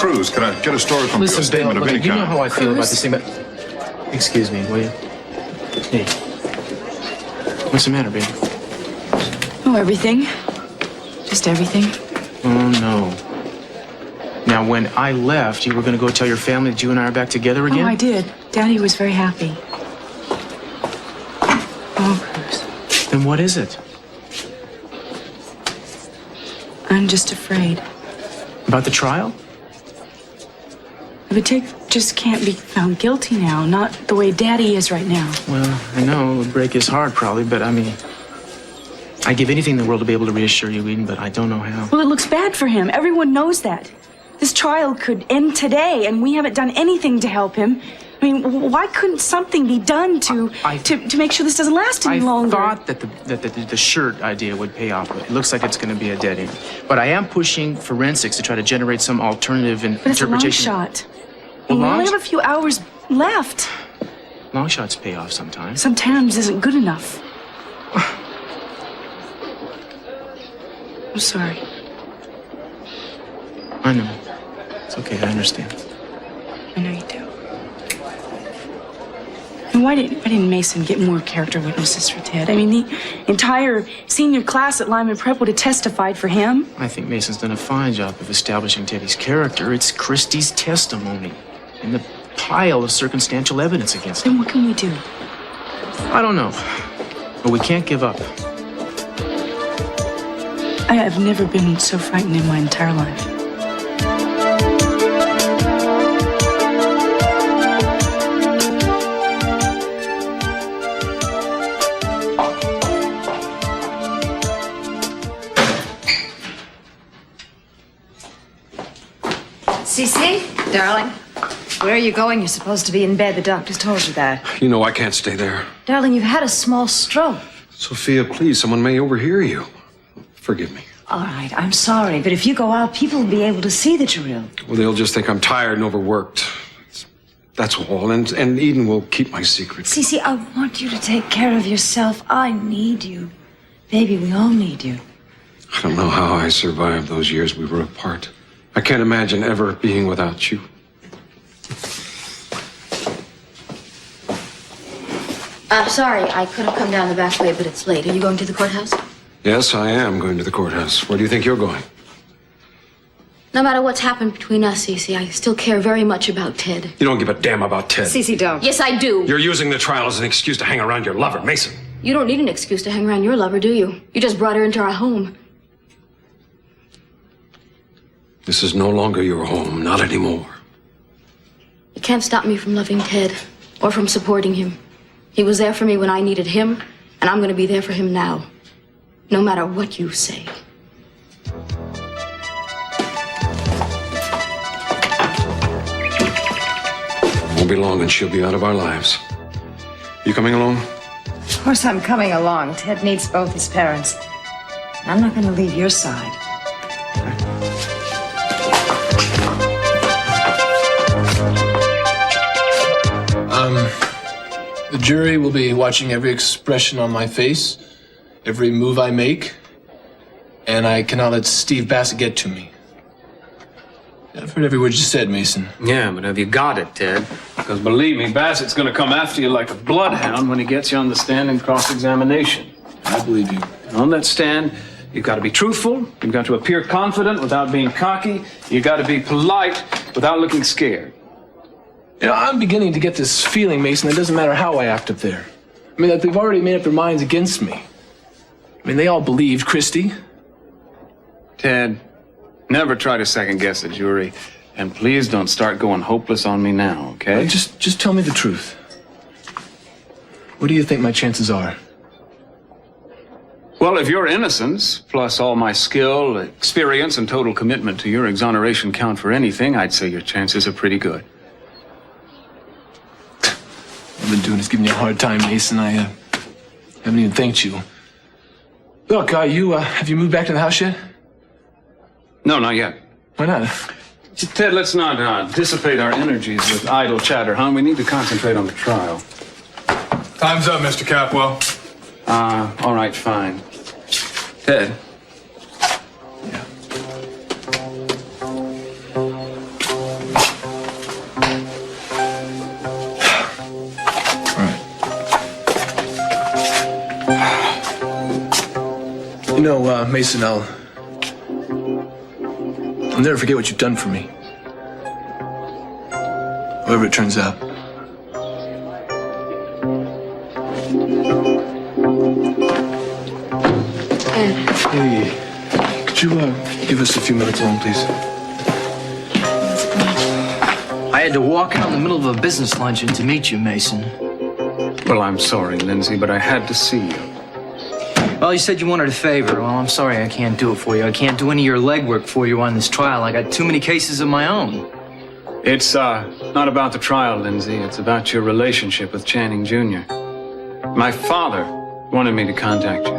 Cruz, can I get a story from you? A Listen, statement Bill, of any look, you know kind? how I feel about this thing, but... Excuse me, will you? Hey. What's the matter, baby? Oh, everything. Just everything. Oh, no. Now, when I left, you were going to go tell your family that you and I are back together again? Oh, I did. Daddy was very happy. Oh, Cruz. Then what is it? I'm just afraid. About the trial? But Ted just can't be found guilty now, not the way Daddy is right now. Well, I know it would break his heart probably, but I mean... I'd give anything in the world to be able to reassure you, Eden, but I don't know how. Well, it looks bad for him. Everyone knows that. This trial could end today, and we haven't done anything to help him. I mean, why couldn't something be done to make sure this doesn't last any longer? I thought that the shirt idea would pay off, but it looks like it's going to be a dead end. But I am pushing forensics to try to generate some alternative But it's a long interpretation. shot. Well, We only have a few hours left. Long shots pay off sometimes. Sometimes isn't good enough. I'm sorry. I know. It's okay, I understand. I know you do. And why didn't Mason get more character witnesses for Ted? I mean, the entire senior class at Lyman Prep would have testified for him. I think Mason's done a fine job of establishing Teddy's character. It's Christie's testimony and the pile of circumstantial evidence against him. Then what can we do? I don't know. But we can't give up. I have never been so frightened in my entire life. Cece, darling, where are you going? You're supposed to be in bed. The doctors told you that. You know I can't stay there. Darling, you've had a small stroke. Sophia, please, someone may overhear you. Forgive me. All right, I'm sorry, but if you go out, people will be able to see that you're ill. Well, they'll just think I'm tired and overworked. That's all. And Eden will keep my secret. Cece, I want you to take care of yourself. I need you. Baby, we all need you. I don't know how I survived those years we were apart. I can't imagine ever being without you. Sorry, I could have come down the back way, but it's late. Are you going to the courthouse? Yes, I am going to the courthouse. Where do you think you're going? No matter what's happened between us, Cece, I still care very much about Ted. You don't give a damn about Ted. Cece, don't. Yes, I do. You're using the trial as an excuse to hang around your lover, Mason. You don't need an excuse to hang around your lover, do you? You just brought her into our home. This is no longer your home, not anymore. You can't stop me from loving Ted or from supporting him. He was there for me when I needed him, and I'm going to be there for him now, no matter what you say. Won't be long and she'll be out of our lives. You coming along? Of course I'm coming along. Ted needs both his parents. I'm not going to leave your side. The jury will be watching every expression on my face, every move I make, and I cannot let Steve Bassett get to me. I've heard every word you said, Mason. Yeah, but have you got it, Ted? Because believe me, Bassett's gonna come after you like a bloodhound when he gets you on the stand in cross-examination. I believe you. And on that stand, you've got to be truthful, you've got to appear confident without being cocky, you've got to be polite without looking scared. You know, I'm beginning to get this feeling, Mason, it doesn't matter how I act up there. I mean, that they've already made up their minds against me. I mean, they all believed Christie. Ted, never try to second-guess the jury. And please don't start going hopeless on me now, okay? Just tell me the truth. What do you think my chances are? Well, if your innocence, plus all my skill, experience, and total commitment to your exoneration count for anything, I'd say your chances are pretty good. I've been doing is giving you a hard time, Mason. I haven't even thanked you. Look, have you moved back to the house yet? No, not yet. Why not? Ted, let's not dissipate our energies with idle chatter, huh? We need to concentrate on the trial. Time's up, Mr. Capwell. All right, fine. Ted. Yeah. Mason, I'll never forget what you've done for me. However it turns out. Ed, Hey, could you give us a few minutes alone, please? I had to walk out in the middle of a business luncheon to meet you, Mason. Well, I'm sorry, Lindsay, but I had to see you. Well, you said you wanted a favor. Well, I'm sorry I can't do it for you. I can't do any of your legwork for you on this trial. I got too many cases of my own. It's not about the trial, Lindsay. It's about your relationship with Channing Jr. My father wanted me to contact you.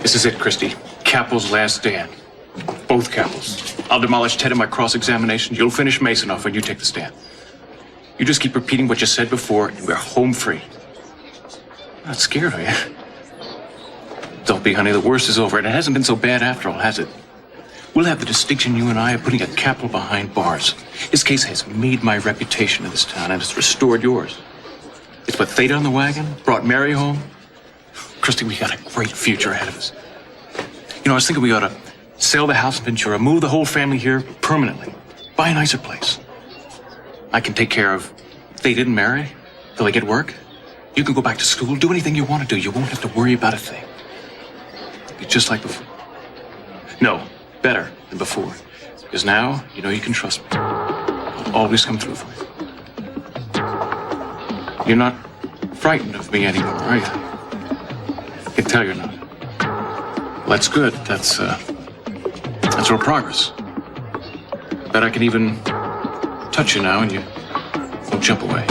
This is it, Christy. Capel's last stand. Both Capels. I'll demolish Ted in my cross-examination. You'll finish Mason off when you take the stand. You just keep repeating what you said before, and we're home free. Not scared, are you? Don't be, honey. The worst is over, and it hasn't been so bad after all, has it? We'll have the distinction, you and I, of putting a Capel behind bars. His case has made my reputation in this town, and it's restored yours. It's put Theta on the wagon, brought Mary home. Christy, we got a great future ahead of us. You know, I was thinking we ought to sell the house in Ventura, move the whole family here permanently, buy a nicer place. I can take care of Theta and Mary till they get work. You can go back to school, do anything you want to do. You won't have to worry about a thing. Be just like before. No, better than before. Because now, you know you can trust me. I'll always come through for you. You're not frightened of me anymore, are you? I can tell you're not. Well, that's good. That's real progress. Bet I can even touch you now and you won't jump away.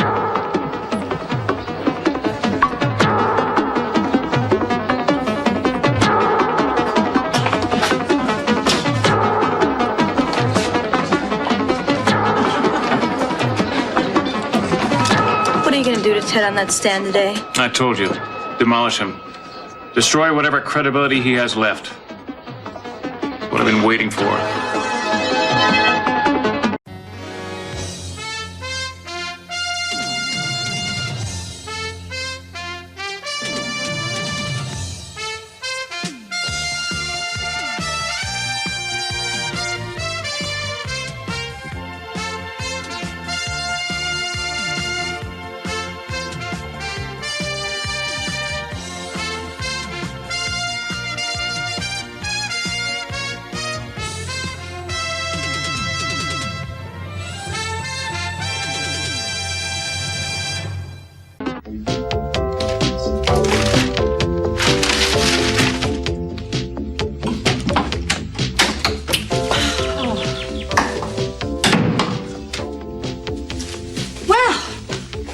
What are you going to do to Ted on that stand today? I told you. Demolish him. Destroy whatever credibility he has left. What I've been waiting for.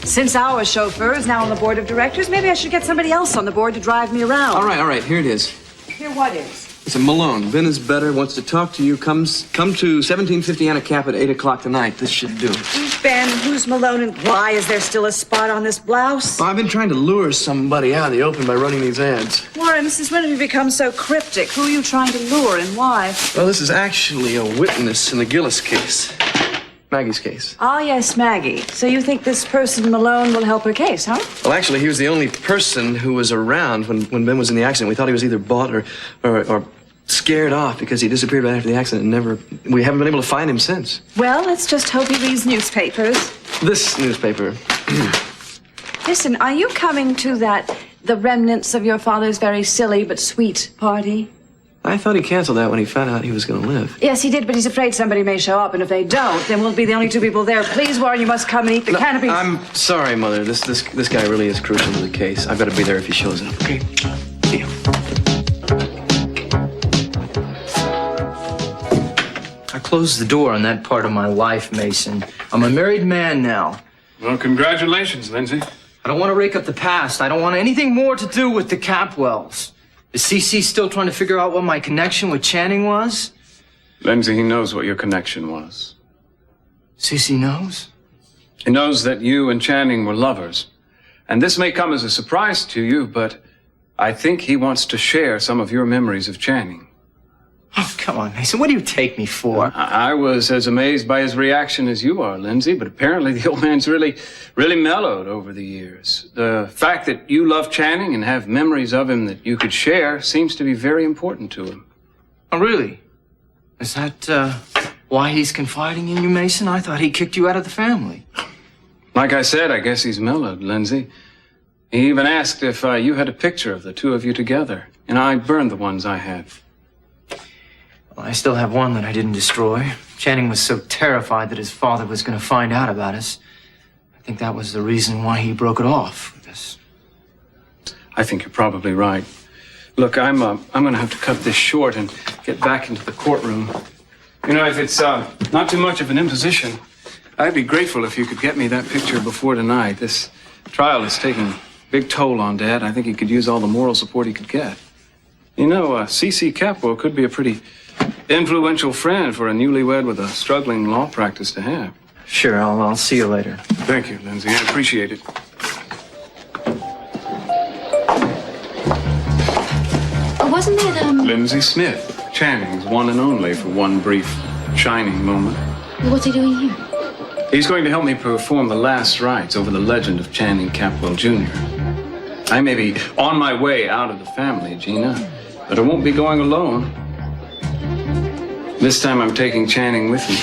Since our chauffeur is now on the board of directors, maybe I should get somebody else on the board to drive me around. All right, here it is. Here, what is? It's a Malone. Ben is better, wants to talk to you. Come to 1750 Anna Cap at 8 o'clock tonight. This should do. Who's Ben? Who's Malone? And why is there still a spot on this blouse? Well, I've been trying to lure somebody out in the open by running these ads. Warren, since when have you become so cryptic? Who are you trying to lure and why? Well, this is actually a witness in the Gillis case. Maggie's case. Ah, yes, Maggie. So you think this person, Malone, will help her case, huh? Well, actually, he was the only person who was around when Ben was in the accident. We thought he was either bought or scared off because he disappeared right after the accident and we haven't been able to find him since. Well, let's just hope he reads newspapers. This newspaper. Listen, are you coming to the remnants of your father's very silly but sweet party? I thought he canceled that when he found out he was going to live. Yes, he did, but he's afraid somebody may show up, and if they don't, then we'll be the only two people there. Please, Warren, you must come and eat the canopy. I'm sorry, Mother. This guy really is crucial to the case. I've got to be there if he shows up, okay? See you. I closed the door on that part of my life, Mason. I'm a married man now. Well, congratulations, Lindsay. I don't want to rake up the past. I don't want anything more to do with the Capwells. Is CC still trying to figure out what my connection with Channing was? Lindsay, he knows what your connection was. CC knows? He knows that you and Channing were lovers. And this may come as a surprise to you, but I think he wants to share some of your memories of Channing. Oh, come on, Mason. What do you take me for? I was as amazed by his reaction as you are, Lindsay, but apparently the old man's really mellowed over the years. The fact that you love Channing and have memories of him that you could share seems to be very important to him. Oh, really? Is that why he's confiding in you, Mason? I thought he kicked you out of the family. Like I said, I guess he's mellowed, Lindsay. He even asked if you had a picture of the two of you together, and I burned the ones I had. Well, I still have one that I didn't destroy. Channing was so terrified that his father was going to find out about us. I think that was the reason why he broke it off with us. I think you're probably right. Look, I'm going to have to cut this short and get back into the courtroom. You know, if it's not too much of an imposition, I'd be grateful if you could get me that picture before tonight. This trial is taking a big toll on Dad. I think he could use all the moral support he could get. You know, C.C. Capwell could be a pretty influential friend for a newlywed with a struggling law practice to have. Sure, I'll see you later. Thank you, Lindsay. I appreciate it. Wasn't that, Lindsay Smith, Channing's one and only for one brief, shining moment. what's he doing here? He's going to help me perform the last rites over the legend of Channing Capwell Jr. I may be on my way out of the family, Gina, but I won't be going alone. This time I'm taking Channing with me.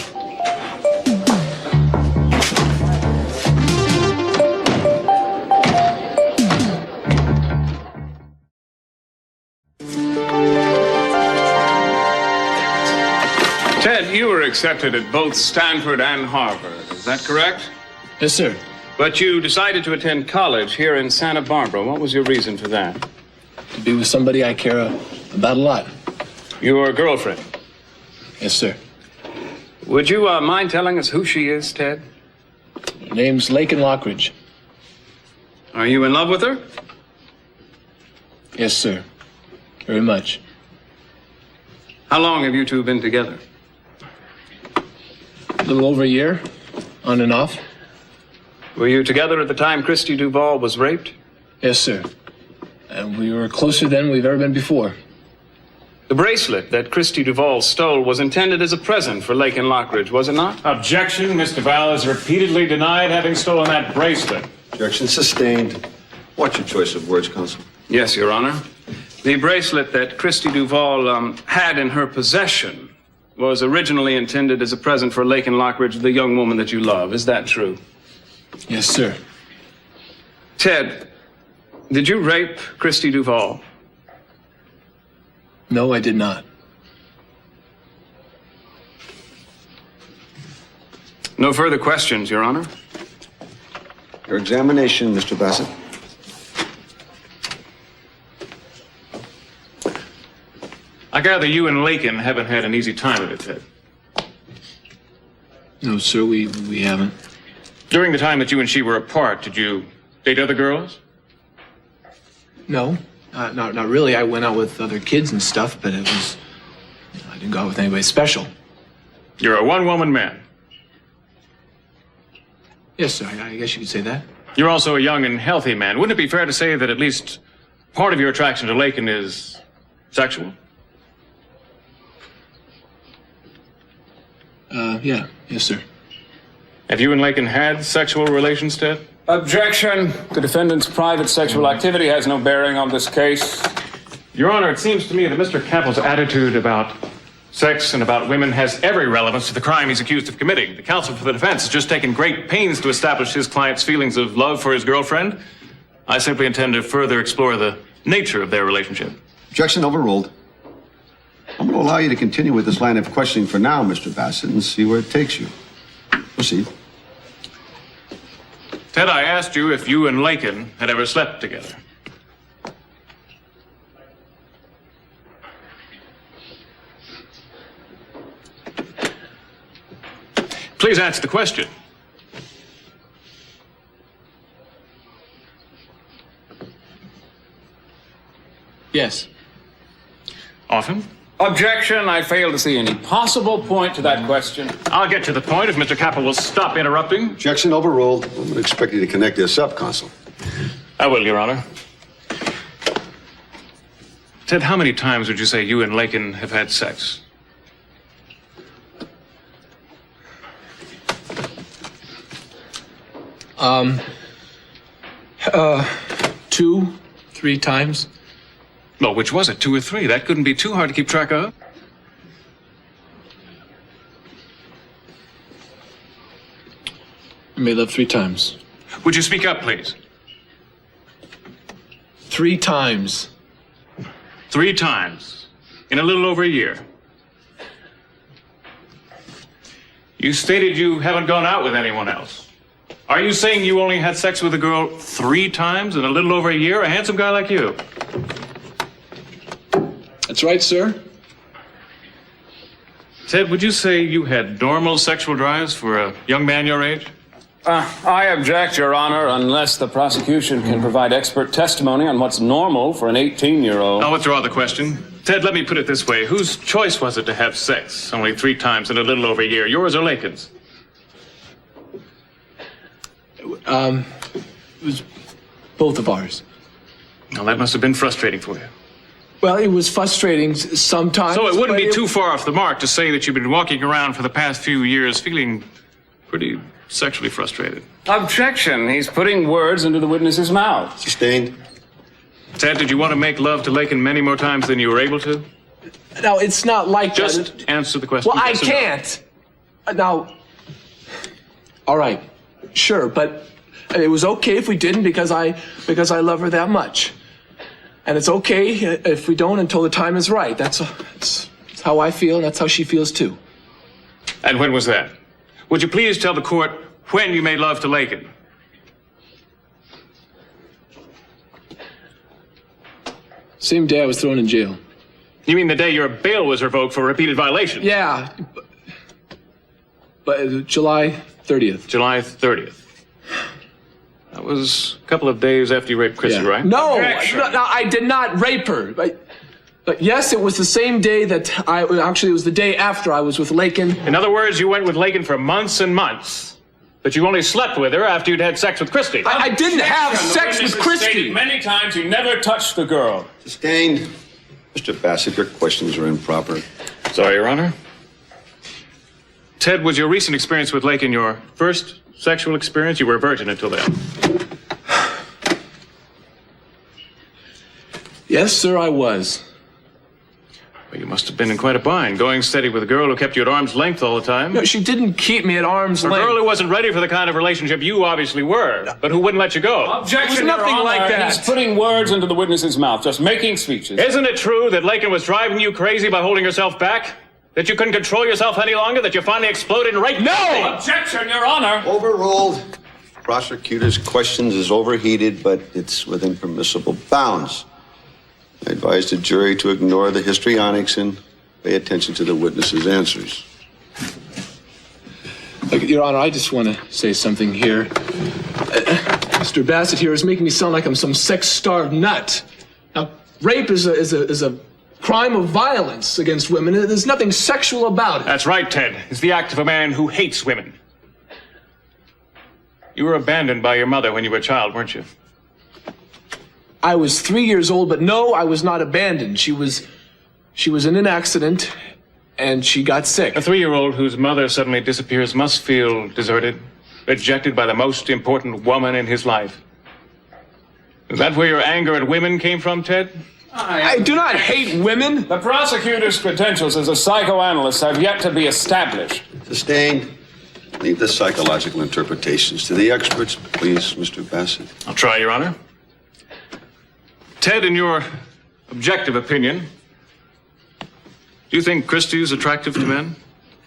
Ted, you were accepted at both Stanford and Harvard, is that correct? Yes, sir. But you decided to attend college here in Santa Barbara. What was your reason for that? To be with somebody I care about a lot. Your girlfriend. Yes, sir. Would you mind telling us who she is, Ted? Her name's Lakin Lockridge. Are you in love with her? Yes, sir. Very much. How long have you two been together? A little over a year, on and off. Were you together at the time Christy Duvall was raped? Yes, sir. And we were closer than we've ever been before. The bracelet that Christy Duvall stole was intended as a present for Lakin Lockridge, was it not? Objection. Mr. Val has repeatedly denied having stolen that bracelet. Objection sustained. Watch your choice of words, counsel. Yes, Your Honor. The bracelet that Christy Duvall had in her possession was originally intended as a present for Lakin Lockridge, the young woman that you love. Is that true? Yes, sir. Ted, did you rape Christy Duvall? No, I did not. No further questions, Your Honor. Your examination, Mr. Bassett. I gather you and Lakin haven't had an easy time of it, Ted. No, sir, we haven't. During the time that you and she were apart, did you date other girls? No, not really. I went out with other kids and stuff, but I didn't go out with anybody special. You're a one-woman man. Yes, sir, I guess you could say that. You're also a young and healthy man. Wouldn't it be fair to say that at least part of your attraction to Lakin is sexual? Yeah, yes, sir. Have you and Lakin had sexual relations, Ted? Objection. The defendant's private sexual activity has no bearing on this case. Your Honor, it seems to me that Mr. Capel's attitude about sex and about women has every relevance to the crime he's accused of committing. The counsel for the defense has just taken great pains to establish his client's feelings of love for his girlfriend. I simply intend to further explore the nature of their relationship. Objection overruled. I'm going to allow you to continue with this line of questioning for now, Mr. Bassett, and see where it takes you. Proceed. Ted, I asked you if you and Lakin had ever slept together. Please answer the question. Yes. Often? Objection. I fail to see any possible point to that question. I'll get to the point if Mr. Capel will stop interrupting. Objection overruled. I'm going to expect you to connect this up, counsel. I will, Your Honor. Ted, how many times would you say you and Lakin have had sex? Two, 3 times. Well, which was it, 2 or 3? That couldn't be too hard to keep track of. I made love 3 times. Would you speak up, please? 3 times. 3 times. In a little over a year. You stated you haven't gone out with anyone else. Are you saying you only had sex with a girl 3 times in a little over a year? A handsome guy like you. That's right, sir. Ted, would you say you had normal sexual drives for a young man your age? I object, Your Honor, unless the prosecution can provide expert testimony on what's normal for an 18-year-old. I'll withdraw the question. Ted, let me put it this way. Whose choice was it to have sex only 3 times in a little over a year? Yours or Lakin's? It was both of ours. Well, that must have been frustrating for you. Well, it was frustrating sometimes. So it wouldn't but be too far off the mark to say that you've been walking around for the past few years feeling pretty sexually frustrated. Objection. He's putting words into the witness's mouth. Sustained. Ted, did you want to make love to Lakin many more times than you were able to? Now, it's not like Just that. answer the question. Well, I yes or no. can't. Now, all right, sure, but it was okay if we didn't because I love her that much. And it's okay if we don't until the time is right. That's how I feel, and that's how she feels too. And when was that? Would you please tell the court when you made love to Lakin? Same day I was thrown in jail. You mean the day your bail was revoked for repeated violations? Yeah, but July 30th. July 30th. That was a couple of days after you raped Chrissy, right? No, I did not rape her. But yes, it was the same day that it was the day after I was with Lakin. In other words, you went with Lakin for months and months, but you only slept with her after you'd had sex with Christy. I didn't have sex with Christy. Many times he never touched the girl. Sustained. Mr. Bassett, your questions are improper. Sorry, Your Honor. Ted, was your recent experience with Lakin your first sexual experience? You were a virgin until then. Yes, sir, I was. Well, you must have been in quite a bind, going steady with a girl who kept you at arm's length all the time. No, she didn't keep me at arm's A length. girl who wasn't ready for the kind of relationship you obviously were, but who wouldn't let you go. Objection, It was nothing Your Honor. like that. He's putting words into the witness's mouth, just making speeches. Isn't it true that Lakin was driving you crazy by holding yourself back? That you couldn't control yourself any longer? That you finally exploded and raped? No! Objection, Your Honor. Overruled. Prosecutor's questions is overheated, but it's within permissible bounds. I advise the jury to ignore the histrionics and pay attention to the witness's answers. Look, Your Honor, I just want to say something here. Mr. Bassett here is making me sound like I'm some sex-starved nut. Now, rape is a crime of violence against women. There's nothing sexual about it. That's right, Ted. It's the act of a man who hates women. You were abandoned by your mother when you were a child, weren't you? I was 3 years old, but no, I was not abandoned. She was in an accident, and she got sick. A 3-year-old whose mother suddenly disappears must feel deserted, rejected by the most important woman in his life. Is that where your anger at women came from, Ted? I do not hate women. The prosecutor's credentials as a psychoanalyst have yet to be established. Sustained. Leave the psychological interpretations to the experts, please, Mr. Bassett. I'll try, Your Honor. Ted, in your objective opinion, do you think Christy is attractive to men?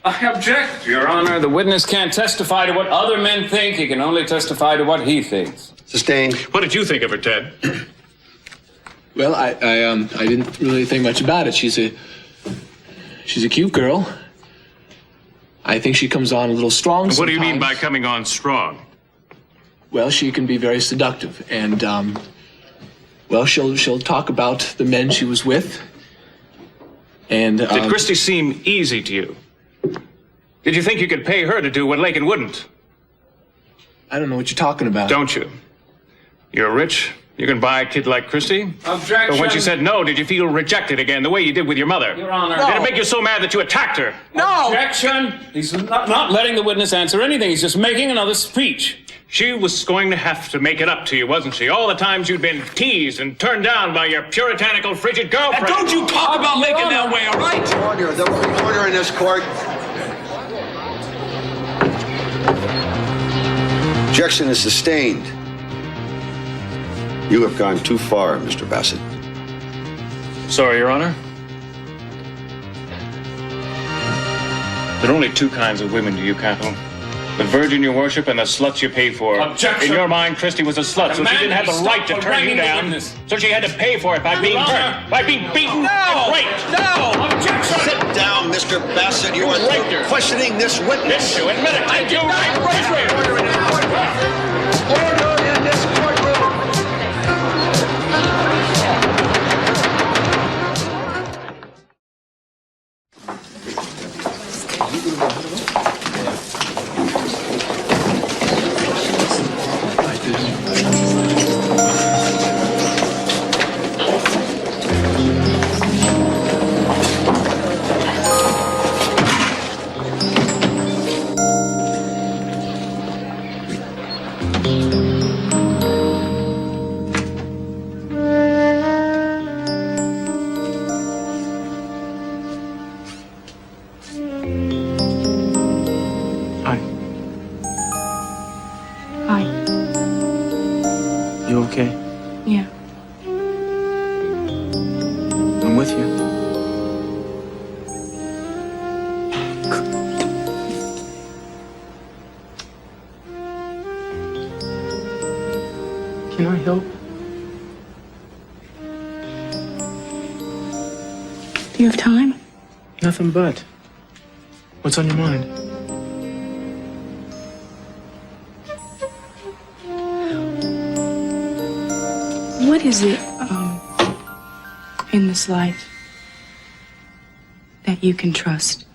I object, Your Honor. The witness can't testify to what other men think. He can only testify to what he thinks. Sustained. What did you think of her, Ted? Well, I didn't really think much about it. She's a cute girl. I think she comes on a little strong. What do you mean by sometimes. coming on strong? Well, she can be very seductive, and well, she'll talk about the men she was with. And Did Christy seem easy to you? Did you think you could pay her to do what Lakin wouldn't? I don't know what you're talking about. Don't you? You're rich, You can buy a kid like Christy? Objection. But when she said no, did you feel rejected again, the way you did with your mother? Your Honor. Did it make you so mad that you attacked her? Objection. He's not letting the witness answer anything. He's just making another speech. She was going to have to make it up to you, wasn't she? All the times you'd been teased and turned down by your puritanical, frigid girlfriend. And don't you talk about making that way, all right? Order. There will be order in this court. Objection is sustained. You have gone too far, Mr. Bassett. Sorry, Your Honor. There are only two kinds of women to you, Capo. The virgin you worship and the sluts you pay for. Objection. In your mind, Christy was a slut, so she didn't have the right to turn you down. So she had to pay for it by being hurt, by being beaten and raped. No! Objection! Sit down, Mr. Bassett. You are questioning this witness. Didn't you admit it? I did not rape her! Order in this courtroom. Hi. Hi. You okay? Yeah. I'm with you. Can I help? Do you have time? Nothing but. What's on your mind? What is it, in this life that you can trust?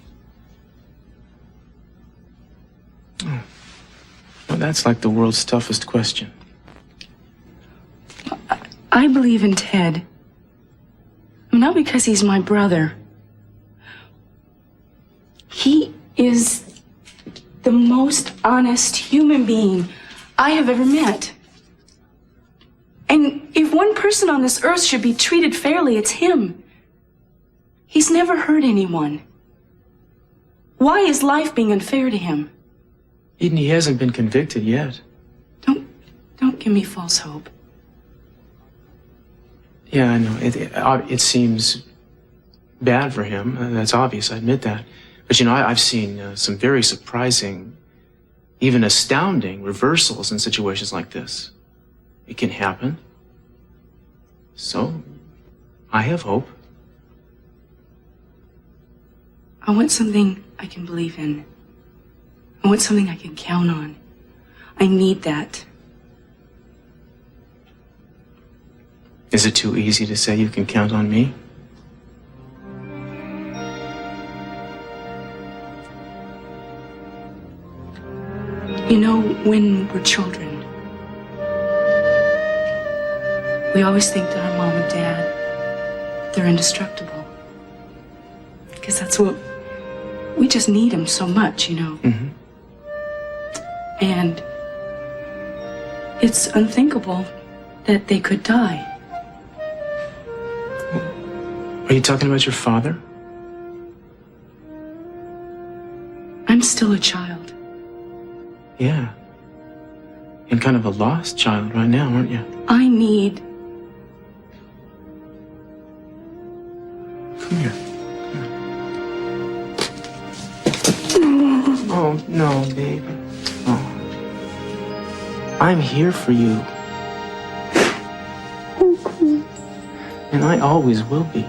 Well, that's like the world's toughest question. I believe in Ted. Not because he's my brother. He is the most honest human being I have ever met. And if one person on this earth should be treated fairly, it's him. He's never hurt anyone. Why is life being unfair to him? Eden, he hasn't been convicted yet. Don't give me false hope. Yeah, I know. It seems bad for him. That's obvious. I admit that. But you know, I've seen some very surprising, even astounding reversals in situations like this. It can happen. So, I have hope. I want something I can believe in. I want something I can count on. I need that. Is it too easy to say you can count on me? You know, when we're children, we always think that our mom and dad, they're indestructible. Because that's what, we just need them so much, you know. Mm-hmm. And it's unthinkable that they could die. Are you talking about your father? I'm still a child. Yeah. And kind of a lost child right now, aren't you? I need... Come here. Oh, no, baby. Oh. I'm here for you. And I always will be.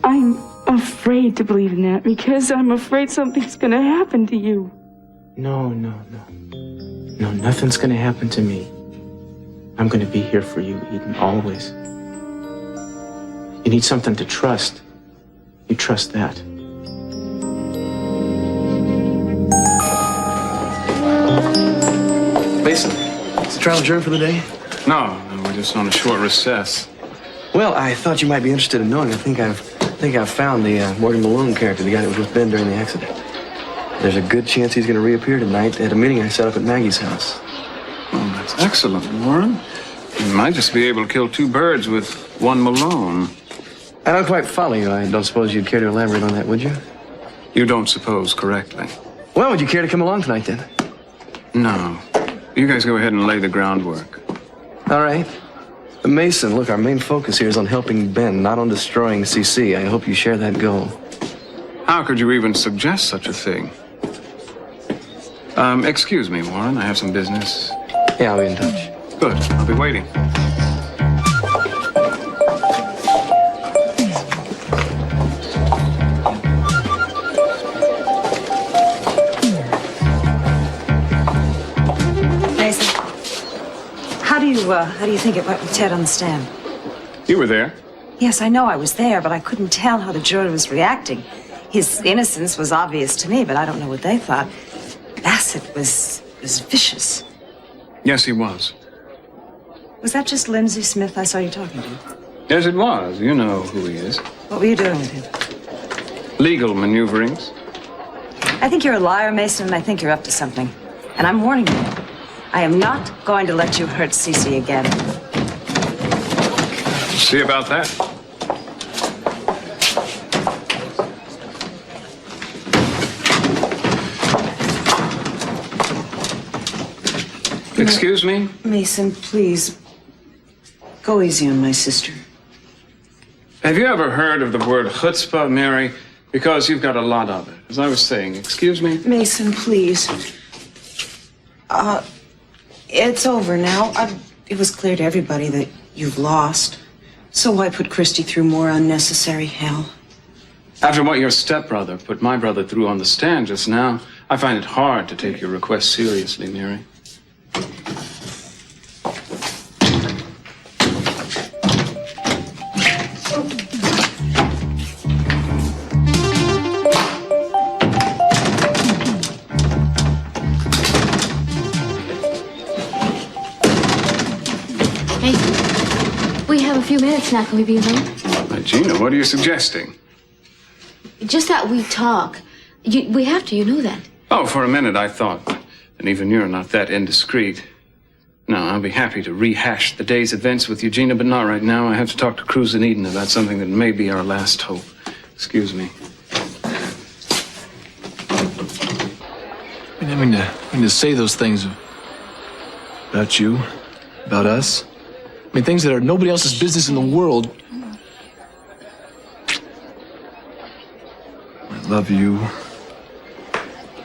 I'm afraid to believe in that because I'm afraid something's gonna happen to you. No. No, nothing's gonna happen to me. I'm gonna be here for you, Eden, always. You need something to trust. You trust that. Mason, is the trial adjourned for the day? No, we're just on a short recess. Well, I thought you might be interested in knowing. I think I've found the Morgan Malone character, the guy that was with Ben during the accident. There's a good chance he's going to reappear tonight at a meeting I set up at Maggie's house. Oh, that's excellent, Warren. You might just be able to kill two birds with one Malone. I don't quite follow you. I don't suppose you'd care to elaborate on that, would you? You don't suppose correctly. Well, would you care to come along tonight, then? No. You guys go ahead and lay the groundwork. All right. Mason, look, our main focus here is on helping Ben, not on destroying CC. I hope you share that goal. How could you even suggest such a thing? Excuse me, Warren. I have some business. Yeah, I'll be in touch. Good. I'll be waiting. Mason, how do you think it went with Ted on the stand? You were there. Yes, I know I was there, but I couldn't tell how the jury was reacting. His innocence was obvious to me, but I don't know what they thought. Bassett was vicious. Yes, he was. Was that just Lindsay Smith I saw you talking to? Yes, it was. You know who he is. What were you doing with him? Legal maneuverings. I think you're a liar, Mason, and I think you're up to something. And I'm warning you. I am not going to let you hurt Cece again. See about that. Excuse me? Mason, please. Go easy on my sister. Have you ever heard of the word chutzpah, Mary? Because you've got a lot of it. As I was saying, excuse me? Mason, please. It's over now. It was clear to everybody that you've lost. So why put Christy through more unnecessary hell? After what your stepbrother put my brother through on the stand just now, I find it hard to take your request seriously, Mary. We have a few minutes now. Can we be alone? Gina, what are you suggesting? Just that we talk. We have to, you know that. Oh, for a minute I thought, and even you're not that indiscreet. No, I'll be happy to rehash the day's events with you, Gina, but not right now. I have to talk to Cruz and Eden about something that may be our last hope. Excuse me. I mean to say those things about you, about us. I mean, things that are nobody else's business in the world. I love you.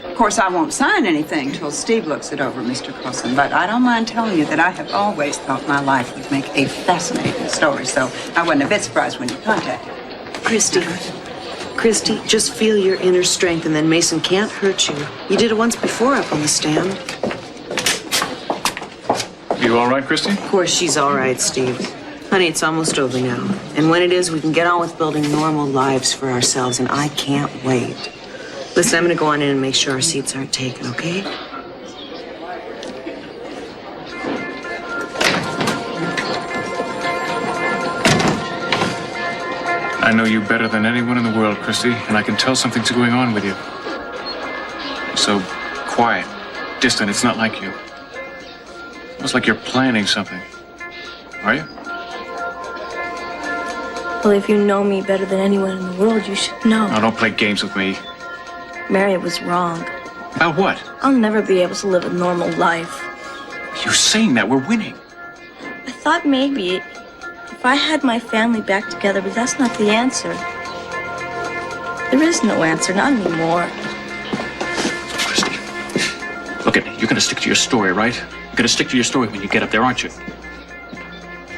Of course, I won't sign anything till Steve looks it over, Mr. Coulson, but I don't mind telling you that I have always thought my life would make a fascinating story, so I wasn't a bit surprised when you contacted me. Christy, just feel your inner strength, and then Mason can't hurt you. You did it once before up on the stand. You all right, Christy? Of course she's all right, Steve. Honey, it's almost over now. And when it is, we can get on with building normal lives for ourselves, and I can't wait. Listen, I'm gonna go on in and make sure our seats aren't taken, okay? I know you better than anyone in the world, Christy, and I can tell something's going on with you. You're so quiet, distant, it's not like you. Almost like you're planning something. Are you? Well, if you know me better than anyone in the world, you should know. No, don't play games with me. Mary was wrong. About what? I'll never be able to live a normal life. You're saying that. We're winning. I thought maybe if I had my family back together, but that's not the answer. There is no answer, not anymore. Christy, look at me. You're gonna stick to your story, right? You're gonna stick to your story when you get up there, aren't you?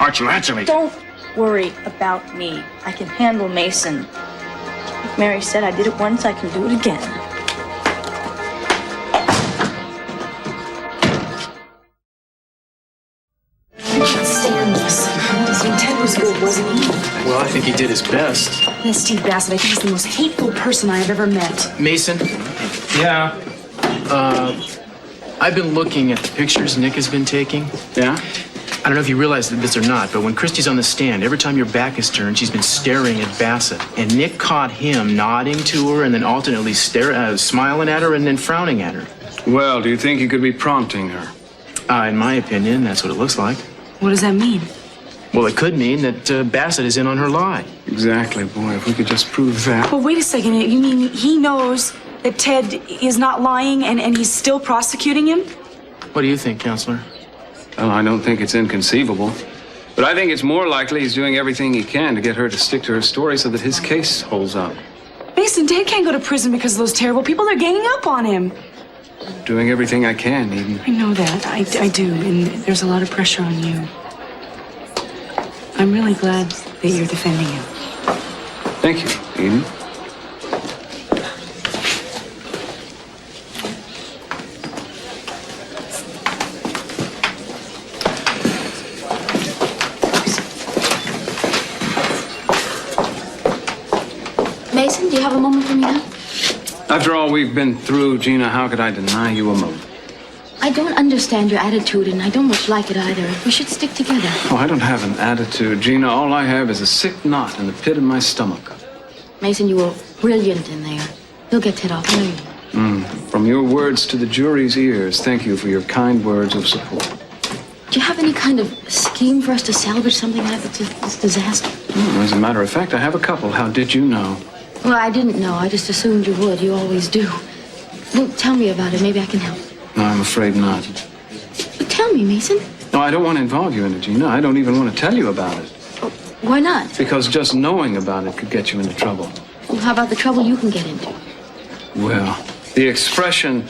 Aren't you? Answer me. Don't worry about me. I can handle Mason. Like Mary said, I did it once, I can do it again. I can't stand this. Ted was good, wasn't he? Well, I think he did his best. And Steve Bassett, I think he's the most hateful person I have ever met. Mason? Yeah. I've been looking at the pictures Nick has been taking. Yeah? I don't know if you realize this or not, but when Christy's on the stand, every time your back is turned, she's been staring at Bassett. And Nick caught him nodding to her and then alternately smiling at her and then frowning at her. Well, do you think he could be prompting her? In my opinion, that's what it looks like. What does that mean? Well, it could mean that Bassett is in on her lie. Exactly, boy. If we could just prove that. Well, wait a second. You mean he knows that Ted is not lying and he's still prosecuting him? What do you think, Counselor? Well, I don't think it's inconceivable. But I think it's more likely he's doing everything he can to get her to stick to her story so that his case holds up. Mason, Ted can't go to prison because of those terrible people. They're ganging up on him. Doing everything I can, Eden. I know that. I do. And there's a lot of pressure on you. I'm really glad that you're defending him. Thank you, Eden. Mason, do you have a moment for me now? After all we've been through, Gina, how could I deny you a moment? I don't understand your attitude, and I don't much like it either. We should stick together. Oh, I don't have an attitude, Gina. All I have is a sick knot in the pit of my stomach. Mason, you were brilliant in there. You'll get Ted off. I know you will. From your words to the jury's ears, thank you for your kind words of support. Do you have any kind of scheme for us to salvage something out of this disaster? As a matter of fact, I have a couple. How did you know? Well, I didn't know. I just assumed you would. You always do. Well, tell me about it. Maybe I can help. No, I'm afraid not. But tell me, Mason. No, I don't want to involve you in it, Gina. I don't even want to tell you about it. Why not? Because just knowing about it could get you into trouble. Well, how about the trouble you can get into? Well, the expression,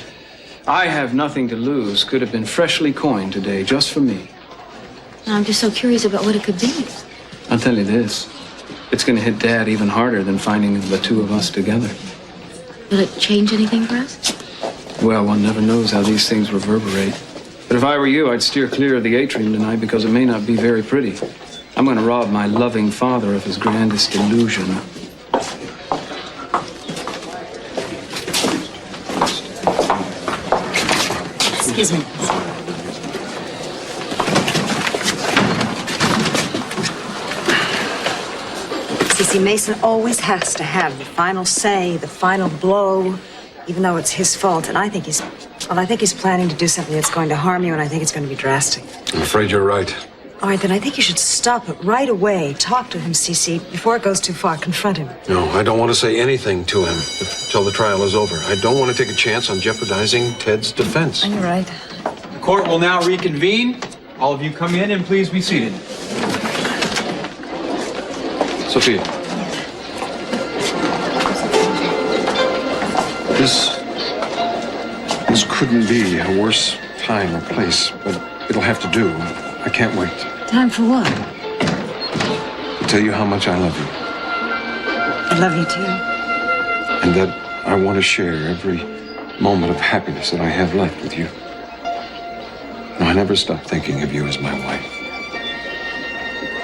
I have nothing to lose, could have been freshly coined today just for me. I'm just so curious about what it could be. I'll tell you this. It's going to hit Dad even harder than finding the two of us together. Will it change anything for us? Well, one never knows how these things reverberate. But if I were you, I'd steer clear of the atrium tonight because it may not be very pretty. I'm going to rob my loving father of his grandest illusion. Excuse me. Cece, Mason always has to have the final say, the final blow, even though it's his fault. And I think he's planning to do something that's going to harm you, and I think it's going to be drastic. I'm afraid you're right. All right, then I think you should stop it right away. Talk to him, Cece, before it goes too far. Confront him. No, I don't want to say anything to him until the trial is over. I don't want to take a chance on jeopardizing Ted's defense. You're right. The court will now reconvene. All of you come in and please be seated. Sophia. This couldn't be a worse time or place, but it'll have to do. I can't wait. Time for what? To tell you how much I love you. I love you too. And that I want to share every moment of happiness that I have left with you. No, I never stop thinking of you as my wife.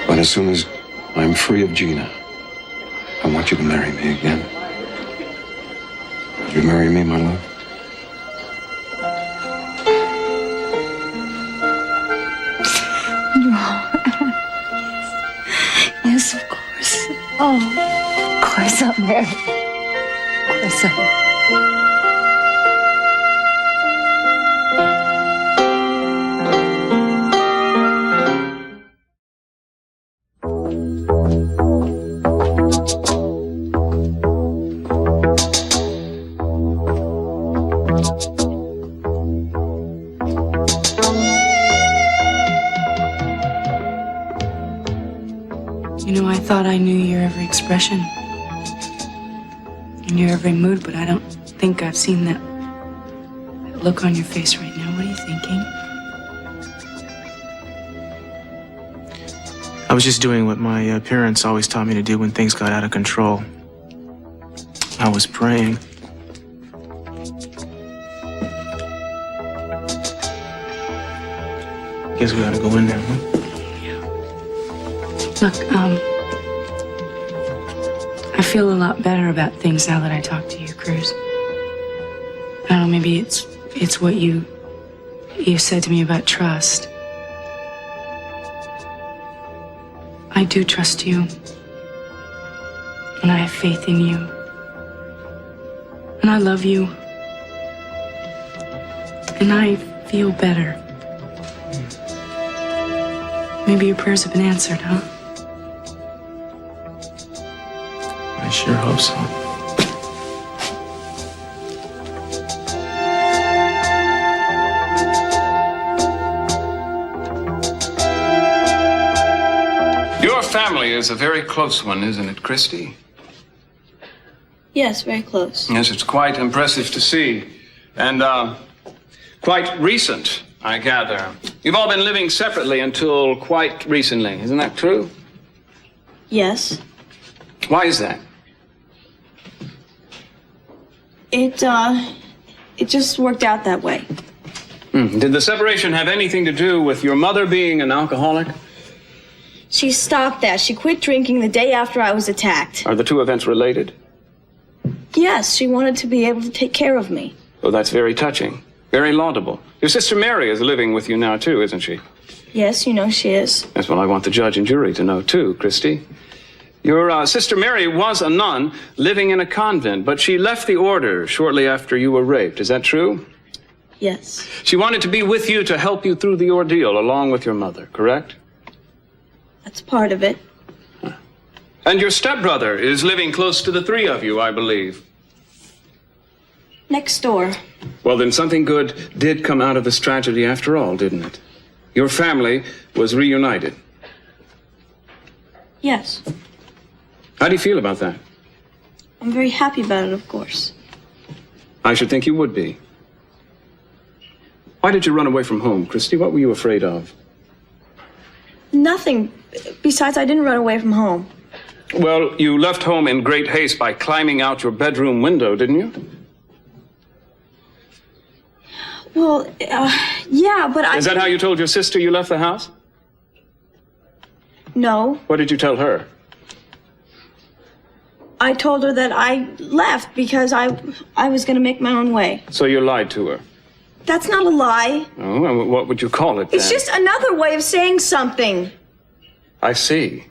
But as soon as I'm free of Gina, I want you to marry me again. Would you marry me, my love? Yes, of course. Oh, of course I'll marry. Of course I will. You know, I thought I knew your every expression and your every mood, but I don't think I've seen that look on your face right now. What are you thinking? I was just doing what my parents always taught me to do when things got out of control. I was praying. Guess we ought to go in there, huh? Look, I feel a lot better about things now that I talked to you, Cruz. I don't know, maybe it's what you you said to me about trust. I do trust you. And I have faith in you. And I love you. And I feel better. Maybe your prayers have been answered, huh? I sure hope so. Your family is a very close one, isn't it, Christy? Yes, very close. Yes, it's quite impressive to see. And, quite recent, I gather. You've all been living separately until quite recently, isn't that true? Yes. Why is that? It just worked out that way. Did the separation have anything to do with your mother being an alcoholic? She stopped that. She quit drinking the day after I was attacked. Are the two events related? Yes, she wanted to be able to take care of me. Oh, that's very touching. Very laudable. Your sister Mary is living with you now, too, isn't she? Yes, you know she is. That's what I want the judge and jury to know, too, Christy. Your sister Mary was a nun living in a convent, but she left the order shortly after you were raped. Is that true? Yes. She wanted to be with you to help you through the ordeal, along with your mother, correct? That's part of it. And your stepbrother is living close to the three of you, I believe. Next door. Well, then something good did come out of this tragedy after all, didn't it? Your family was reunited. Yes. How do you feel about that? I'm very happy about it, of course. I should think you would be. Why did you run away from home, Christy? What were you afraid of? Nothing. Besides, I didn't run away from home. Well, you left home in great haste by climbing out your bedroom window, didn't you? Well, yeah, but Is that how you told your sister you left the house? No. What did you tell her? I told her that I left because I was going to make my own way. So you lied to her? That's not a lie. Oh, and what would you call it then? It's just another way of saying something. I see.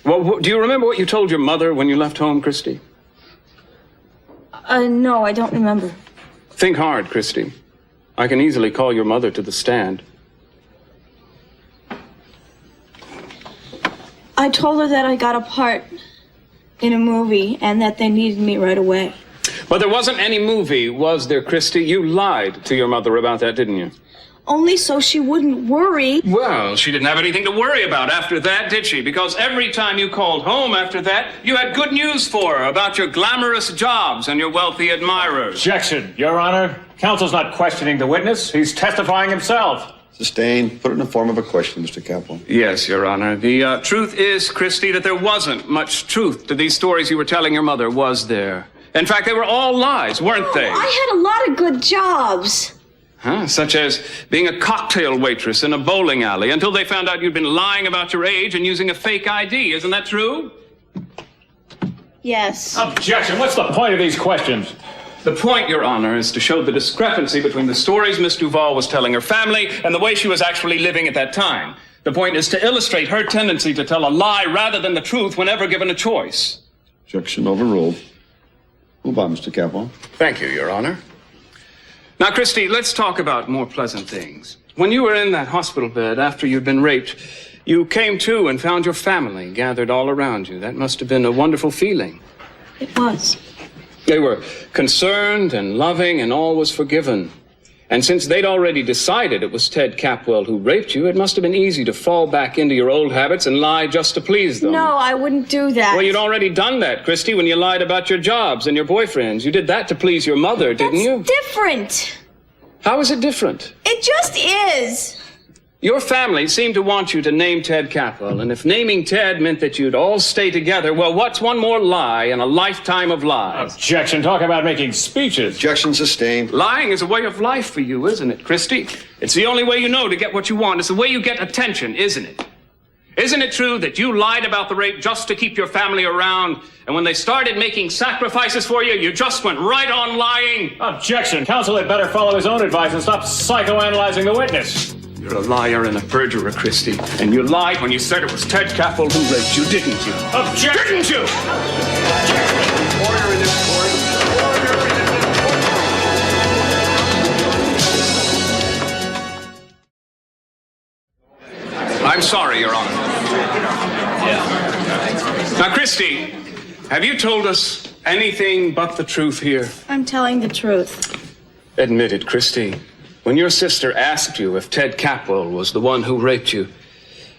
Well, do you remember what you told your mother when you left home, Christy? No, I don't remember. Think hard, Christy. I can easily call your mother to the stand. I told her that I got a part in a movie and that they needed me right away. But there wasn't any movie, was there, Christy? You lied to your mother about that, didn't you? Only so she wouldn't worry. Well, she didn't have anything to worry about after that, did she? Because every time you called home after that, you had good news for her about your glamorous jobs and your wealthy admirers. Objection, Your Honor. Counsel's not questioning the witness. He's testifying himself. Sustained. Put it in the form of a question, Mr. Capel. Yes, Your Honor. The truth is, Christy, that there wasn't much truth to these stories you were telling your mother, was there? In fact, they were all lies, weren't they? I had a lot of good jobs. Huh? Such as being a cocktail waitress in a bowling alley until they found out you'd been lying about your age and using a fake ID. Isn't that true? Yes. Objection. What's the point of these questions? The point, Your Honor, is to show the discrepancy between the stories Miss Duval was telling her family and the way she was actually living at that time. The point is to illustrate her tendency to tell a lie rather than the truth whenever given a choice. Objection overruled. Move on, Mr. Capel. Thank you, Your Honor. Now, Christy, let's talk about more pleasant things. When you were in that hospital bed after you'd been raped, you came to and found your family gathered all around you. That must have been a wonderful feeling. It was. They were concerned and loving, and all was forgiven. And since they'd already decided it was Ted Capwell who raped you, it must have been easy to fall back into your old habits and lie just to please them. No, I wouldn't do that. Well, you'd already done that, Christy, when you lied about your jobs and your boyfriends. You did that to please your mother, didn't you? Different. How is it different? It just is. Your family seemed to want you to name Ted Capwell, and if naming Ted meant that you'd all stay together, well, what's one more lie in a lifetime of lies? Objection. Talk about making speeches. Objection sustained. Lying is a way of life for you, isn't it, Christy? It's the only way you know to get what you want. It's the way you get attention, isn't it? Isn't it true that you lied about the rape just to keep your family around? And when they started making sacrifices for you, you just went right on lying? Objection. Counsel had better follow his own advice and stop psychoanalyzing the witness. You're a liar and a perjurer, Christie. And you lied when you said it was Ted Capel who raped you, didn't you? Objection. Didn't you? Order in this court. I'm sorry, Your Honor. Now, Christie, have you told us anything but the truth here? I'm telling the truth. Admit it, Christie. When your sister asked you if Ted Capwell was the one who raped you,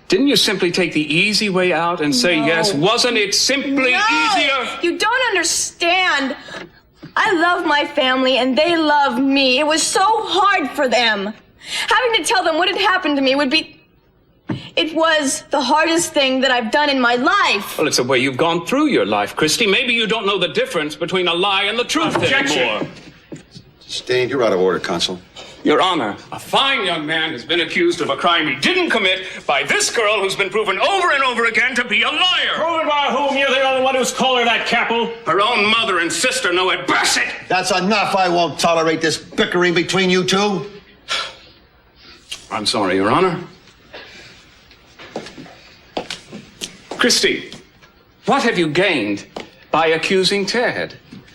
didn't you simply take the easy way out and say yes? Wasn't it simply easier? You don't understand. I love my family and they love me. It was so hard for them. Having to tell them what had happened to me would be... It was the hardest thing that I've done in my life. Well, it's the way you've gone through your life, Christie. Maybe you don't know the difference between a lie and the truth anymore. Sustained. You're out of order, Counsel. Your Honor, a fine young man has been accused of a crime he didn't commit by this girl who's been proven over and over again to be a liar. Proven by whom? You're the only one who's called her that, Capel. Her own mother and sister know it. Bassett! That's enough. I won't tolerate this bickering between you two. I'm sorry, Your Honor. Christie, what have you gained by accusing Ted?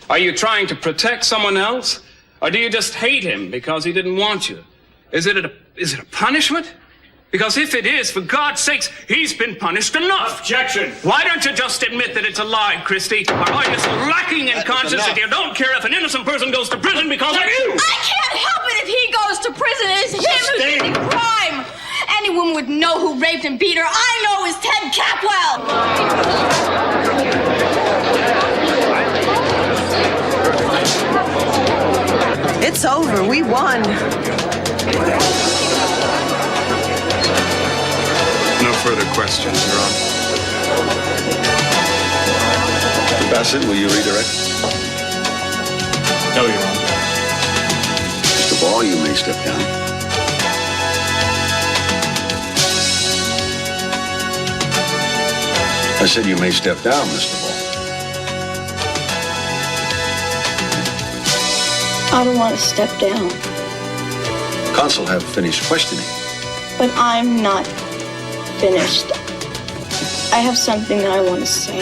Are you trying to protect someone else? Or do you just hate him because he didn't want you? Is it a punishment? Because if it is, for God's sakes, he's been punished enough. Objection. Why don't you just admit that it's a lie, Christie? Or are you so lacking in conscience that you don't care if an innocent person goes to prison because of you? I can't help it if he goes to prison. It's him who's committing crime. Anyone would know who raped and beat her. I know is Ted Capwell. It's over. We won. No further questions, Your Honor. Mr. Bassett, will you redirect? No, Your Honor. Mr. Ball, you may step down. I said you may step down, Mr. Ball. I don't want to step down, Counsel have finished questioning. but I'm not finished. I have something that I want to say.